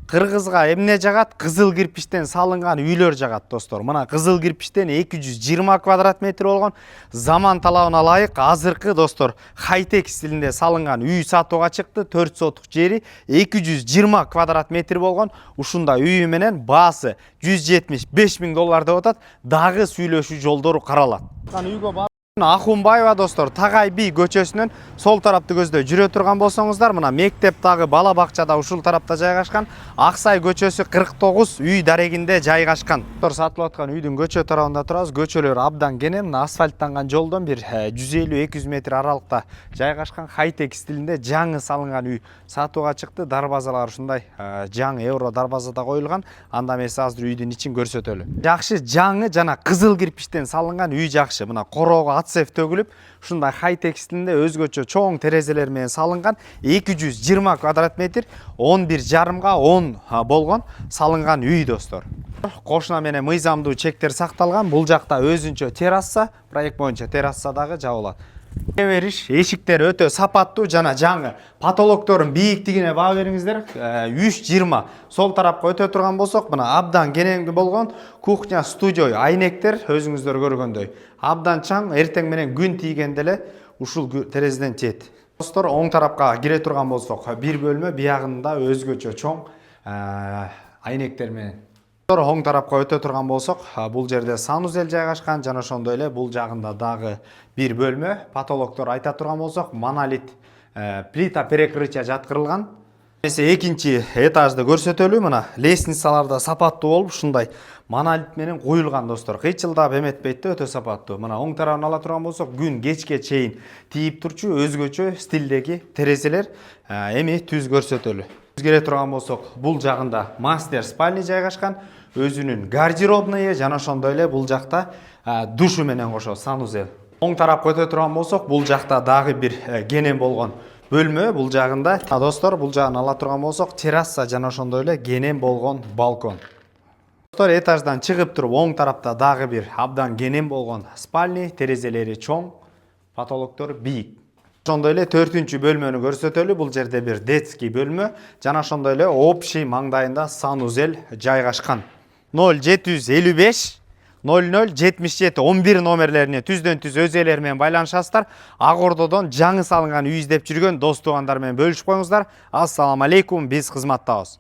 Кыргызга эмне жагат? Кызыл кирпичтен салынган үйлөр жагат достор. Мына кызыл кирпичтен 220 квадрат метр болгон, заман талабына ылайык азыркы достор хай-тек стилинде салынган үй сатууга чыкты. 4 сотук жери 220 квадрат метр болгон ушундай үйү менен баасы 175 000 доллар деп атат. Дагы сүйлөшүү жолдору каралат. Үйгө Ахунбаева достор, Тагай би көчөсүнөн сол тарапты көздөй жүрө турган болсоңуздар, мына мектеп дагы бала бакчада ушул тарапта жайгашкан. Аксай көчөсү 49 үй дарегинде жайгашкан. Достор, сатылып аткан үйдүн көчө тарабында турабыз. Көчөлөр абдан кене, мына асфальттанган жолдон бир 150-200 метр аралыкта жайгашкан хай-тек стилинде жаңы салынган үй сатууга чыкты. Дарбазалар ушундай жаңы евро дарбазада коюлган. Анда эмес азыр үйдүн ичин көрсөтөлү. Жакшы жаңы жана кызыл кирпичтен салынган үй жакшы. Мына короого цеф төгүлүп, ушундай хай-тек стилинде өзгөчө чоң терезелер менен салынган 220 квадрат метр 11,5 10 болгон салынган үй достор. Кошуна менен мыйзамдуу чектер сакталган. Бул жакта өзүнчө терраса, проект боюнча терраса дагы жабылат. Бериш, эшиктер өтө сапаттуу жана жаңы. Потолоктордун бийиктигине баа бериңиздер. 3,20. Сол тарапка өтө турган болсок, мына абдан кененги болгон кухня, студия, айнектер өзүңүздөр көргөндөй. Абдан чаң, эртең менен күн тийгенде эле ушул терезеден тиет. Достор, оң тарапка кире турган болсок, бир бөлмө, биягында өзгөчө чоң айнектер менен. Оң тарапка өтө турган болсок, бул жерде санузел жайгашкан, жана ошондой эле бул жагында дагы бир бөлмө. Потолоктор айта турган болсок, монолит плита перекрытия жаткырылган. Экинчи этажды көрсөтөлү. Мына лестницаларда сапаттуу болуп, ушундай монолит менен коюлган достор. Кыйчылдап эметпейт да, өтө сапаттуу. Мына оң тарабын ала турган болсок, күн кечке чейин тийип турчу өзгөчө стилдеги терезелер эми түз көрсөтөлү. Кире турган болсок, бул жагында мастер спальня жайгашкан, өзүнүн гардеробные жана ошондой эле бул жакта душу менен кошо санузел. Оң тарапка өтө турган болсок, бул жакта дагы бир кенен болгон бөлмө, бул жагында достор, бул жагын ала турган болсок, терраса жана ошондой эле кенен болгон балкон. Достор, этаждан чыгып туруп оң тарапта дагы бир абдан кенен болгон спальня, терезелери чоң, потолоктор бийик. Ошондой эле 4-үнчү бөлмөнү көрсөтөлү. Бул жерде бир детский бөлмө жана ошондой эле общий маңдайында санузел жайгашкан. 0755 0077 11 номерлерине түздөн түз өз ээлери менен байланышасыздар. Ак Ордодон жаңы салынган үй издеп жүргөн дос туугандар менен бөлүшүп коюңуздар. Ассаламу алейкум, биз кызматтабыз.